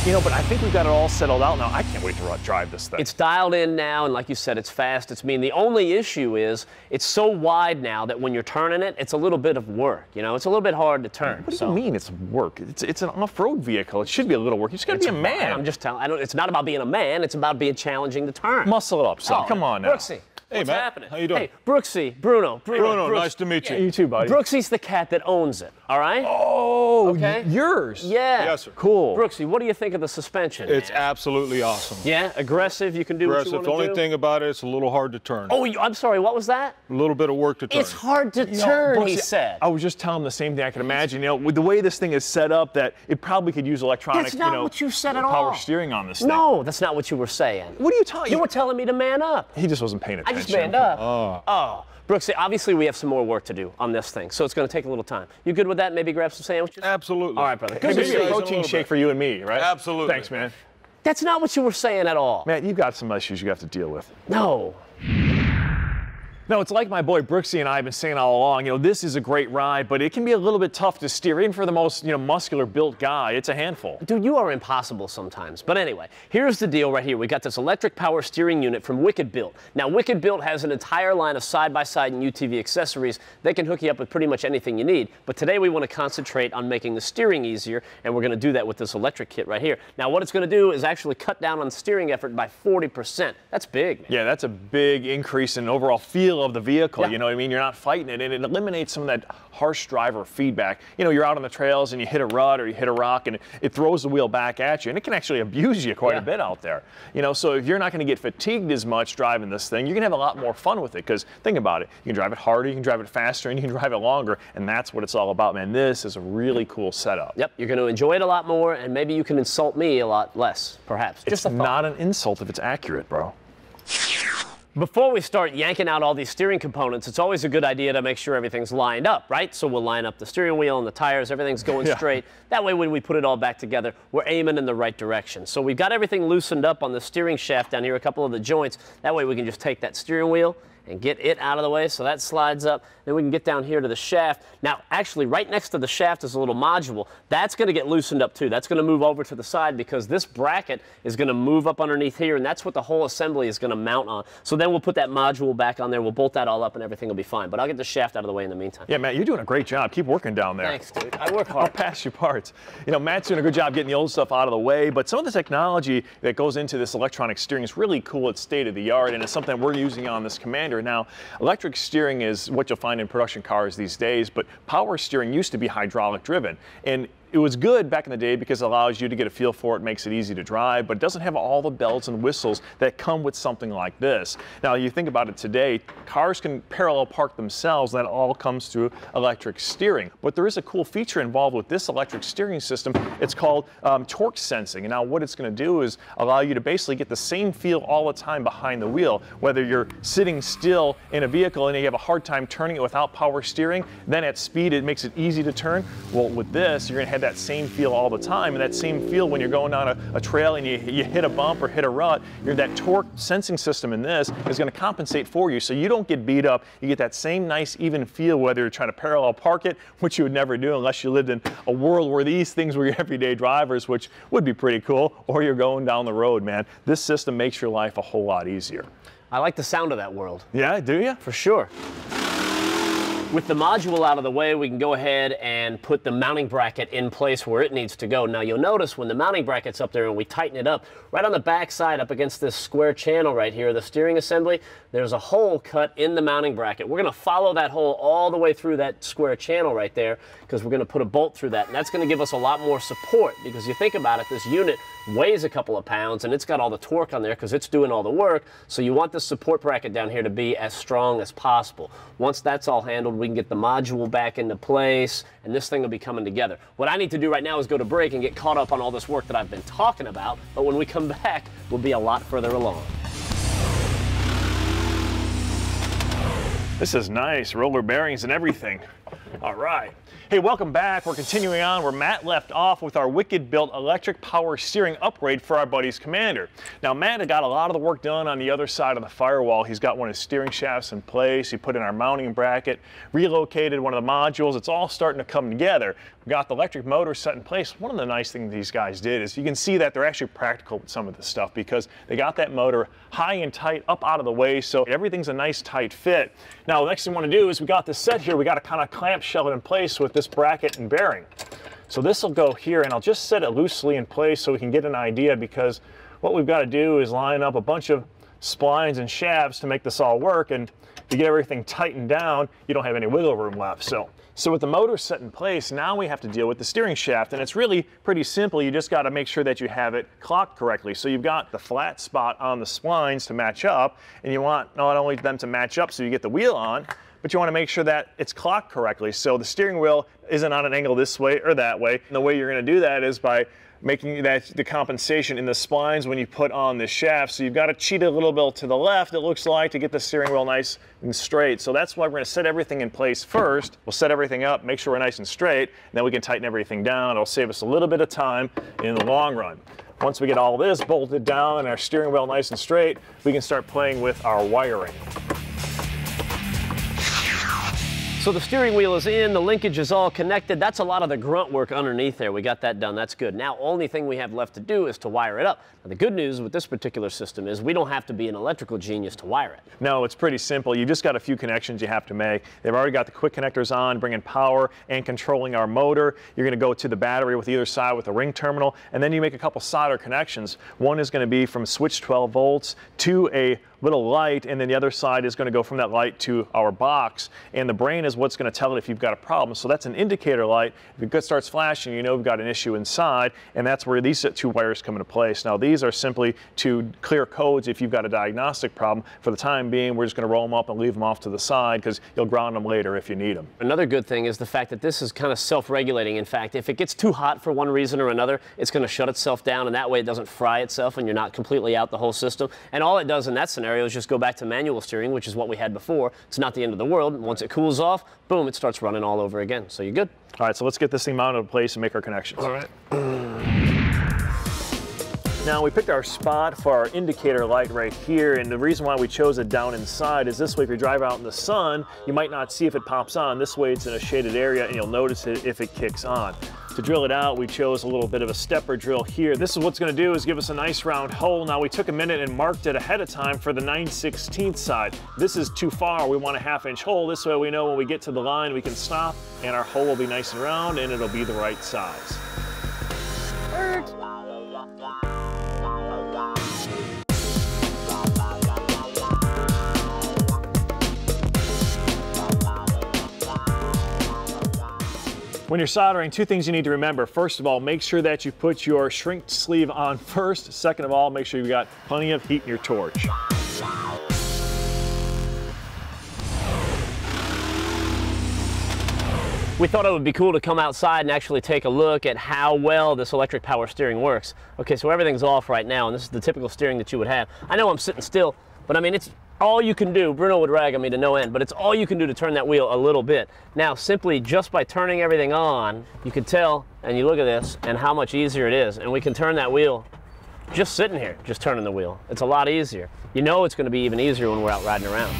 You know, but I think we've got it all settled out now. I can't wait to drive this thing. It's dialed in now, and like you said, it's fast, it's mean. The only issue is it's so wide now that when you're turning it, it's a little bit of work. You know, it's a little bit hard to turn. What do you mean it's work? It's an off-road vehicle. It should be a little work. You just got to be a man. I'm just telling. It's not about being a man. It's about being challenging to turn. Muscle it up, son. Come on now. Brooksy. Hey, What's Matt. happening? How you doing? Hey, Brooksy, Bruno, nice to meet you. Yeah, you too, buddy. Brooksy's the cat that owns it, all right? Oh, Okay. yours? Yeah. Yes, sir. Cool. Brooksy, what do you think of the suspension? It's man? absolutely awesome. Yeah, aggressive, you can do what you want The to do? only thing about it, it's a little hard to turn. Oh, I'm sorry, what was that? A little bit of work to turn. It's hard to turn, he said. I was just telling him the same thing. I can imagine, you know, with the way this thing is set up, that it probably could use electronic, That's not what you said at all. power steering on this thing. No, that's not what you were saying. What are you talking? You were telling me to man up. He just wasn't paying I attention. just manned up. Oh. Brooksy, obviously we have some more work to do on this thing, so it's going to take a little time. You good with that? Maybe grab some sandwiches? Absolutely. All right, brother. Hey, maybe Good a protein shake for you and me, right? Absolutely. Thanks, man. That's not what you were saying at all. Matt, you've got some issues you have to deal with. No. No, it's like my boy Brooksy and I have been saying all along, you know, this is a great ride, but it can be a little bit tough to steer. Even for the most, you know, muscular built guy, it's a handful. Dude, you are impossible sometimes. But anyway, here's the deal right here. We got this electric power steering unit from Bilt. Now, Bilt has an entire line of side-by-side and UTV accessories. They can hook you up with pretty much anything you need. But today we want to concentrate on making the steering easier, and we're going to do that with this electric kit right here. Now, what it's going to do is actually cut down on the steering effort by 40%. That's big, man. Yeah, that's a big increase in overall feel of the vehicle. Yeah. You know what I mean? You're not fighting it, and it eliminates some of that harsh driver feedback. You know, you're out on the trails and you hit a rut or you hit a rock, and it throws the wheel back at you, and it can actually abuse you quite a bit out there. You know, so if you're not going to get fatigued as much driving this thing, you're going to have a lot more fun with it, because think about it. You can drive it harder, you can drive it faster, and you can drive it longer, and that's what it's all about, man. This is a really cool setup. Yep, you're going to enjoy it a lot more, and maybe you can insult me a lot less, perhaps. It's not an insult if it's accurate, bro. Before we start yanking out all these steering components, it's always a good idea to make sure everything's lined up, right? So we'll line up the steering wheel and the tires, everything's going straight. That way when we put it all back together, we're aiming in the right direction. So we've got everything loosened up on the steering shaft down here, a couple of the joints. That way we can just take that steering wheel and get it out of the way, so that slides up. Then we can get down here to the shaft. Now, actually, right next to the shaft is a little module. That's going to get loosened up too. That's going to move over to the side, because this bracket is going to move up underneath here, and that's what the whole assembly is going to mount on. So then we'll put that module back on there. We'll bolt that all up, and everything will be fine. But I'll get the shaft out of the way in the meantime. Yeah, Matt, you're doing a great job. Keep working down there. Thanks, dude. I work I'll hard. pass you parts. You know, Matt's doing a good job getting the old stuff out of the way, but some of the technology that goes into this electronic steering is really cool. It's state of the art, and it's something we're using on this Commander. Now, electric steering is what you'll find in production cars these days, but power steering used to be hydraulic driven. And it was good back in the day because it allows you to get a feel for it, makes it easy to drive, but it doesn't have all the bells and whistles that come with something like this. Now, you think about it today, cars can parallel park themselves, and that all comes through electric steering. But there is a cool feature involved with this electric steering system. It's called torque sensing. And now what it's going to do is allow you to basically get the same feel all the time behind the wheel. Whether you're sitting still in a vehicle and you have a hard time turning it without power steering, then at speed it makes it easy to turn. Well, with this, you're going to have that same feel all the time, and that same feel when you're going down a trail and you hit a bump or hit a rut, that torque sensing system in this is going to compensate for you, so you don't get beat up. You get that same nice even feel whether you're trying to parallel park it, which you would never do unless you lived in a world where these things were your everyday drivers, which would be pretty cool, or you're going down the road, man. This system makes your life a whole lot easier. I like the sound of that world. Yeah, do you? For sure. With the module out of the way, we can go ahead and put the mounting bracket in place where it needs to go. Now, you'll notice when the mounting bracket's up there and we tighten it up, right on the back side up against this square channel right here, the steering assembly, there's a hole cut in the mounting bracket. We're going to follow that hole all the way through that square channel right there, because we're going to put a bolt through that, and that's going to give us a lot more support, because you think about it, this unit weighs a couple of pounds and it's got all the torque on there because it's doing all the work, so you want the support bracket down here to be as strong as possible. Once that's all handled, we can get the module back into place, and this thing will be coming together. What I need to do right now is go to break and get caught up on all this work that I've been talking about, but when we come back, we'll be a lot further along. This is nice, roller bearings and everything. All right. Hey, welcome back. We're continuing on where Matt left off with our wicked Bilt electric power steering upgrade for our buddy's Commander. Now, Matt had got a lot of the work done on the other side of the firewall. He's got one of his steering shafts in place. He put in our mounting bracket, relocated one of the modules. It's all starting to come together. We got the electric motor set in place. One of the nice things these guys did is you can see that they're actually practical with some of this stuff because they got that motor high and tight up out of the way, so everything's a nice tight fit. Now, the next thing we want to do is we got this set here. We got to kind of clamshell it in place with this bracket and bearing. So this will go here, and I'll just set it loosely in place so we can get an idea, because what we've got to do is line up a bunch of splines and shafts to make this all work, and if you get everything tightened down, you don't have any wiggle room left. So with the motor set in place, now we have to deal with the steering shaft, and it's really pretty simple. You just got to make sure that you have it clocked correctly. So you've got the flat spot on the splines to match up, and you want not only them to match up so you get the wheel on, but you want to make sure that it's clocked correctly. So the steering wheel isn't on an angle this way or that way. And the way you're going to do that is by making that the compensation in the splines when you put on the shaft. So you've got to cheat a little bit to the left, it looks like, to get the steering wheel nice and straight. So that's why we're going to set everything in place first. We'll set everything up, make sure we're nice and straight, and then we can tighten everything down. It'll save us a little bit of time in the long run. Once we get all this bolted down and our steering wheel nice and straight, we can start playing with our wiring. So the steering wheel is in, the linkage is all connected. That's a lot of the grunt work underneath there. We got that done, that's good. Now, only thing we have left to do is to wire it up. Now, the good news with this particular system is we don't have to be an electrical genius to wire it. No, it's pretty simple. You just got a few connections you have to make. They've already got the quick connectors on, bringing power and controlling our motor. You're going to go to the battery with either side with a ring terminal, and then you make a couple solder connections. One is going to be from switch 12 volts to a little light, and then the other side is going to go from that light to our box, and the brain is what's going to tell it if you've got a problem. So that's an indicator light. If it starts flashing, you know we've got an issue inside, and that's where these two wires come into place. Now these are simply to clear codes if you've got a diagnostic problem. For the time being, we're just going to roll them up and leave them off to the side because you'll ground them later if you need them. Another good thing is the fact that this is kind of self-regulating. In fact, if it gets too hot for one reason or another, it's going to shut itself down, and that way it doesn't fry itself and you're not completely out the whole system. And all it does in that scenario is just go back to manual steering, which is what we had before. It's not the end of the world. Once it cools off, boom, it starts running all over again. So you're good. All right, so let's get this thing mounted in place and make our connections. All right. Now we picked our spot for our indicator light right here, and the reason why we chose it down inside is this way if you drive out in the sun, you might not see if it pops on. This way it's in a shaded area and you'll notice it if it kicks on. To drill it out, we chose a little bit of a stepper drill here. This is what's going to do is give us a nice round hole. Now we took a minute and marked it ahead of time for the 9/16 side. This is too far. We want a 1/2 inch hole. This way we know when we get to the line we can stop and our hole will be nice and round and it'll be the right size. When you're soldering, two things you need to remember. First of all, make sure that you put your shrink sleeve on first. Second of all, make sure you've got plenty of heat in your torch. We thought it would be cool to come outside and actually take a look at how well this electric power steering works. Okay, so everything's off right now, and this is the typical steering that you would have. I know I'm sitting still, but I mean, it's all you can do. Bruno would rag on me to no end, but it's all you can do to turn that wheel a little bit. Now, simply just by turning everything on, you can tell, and you look at this, and how much easier it is. And we can turn that wheel just sitting here, just turning the wheel. It's a lot easier. You know it's going to be even easier when we're out riding around.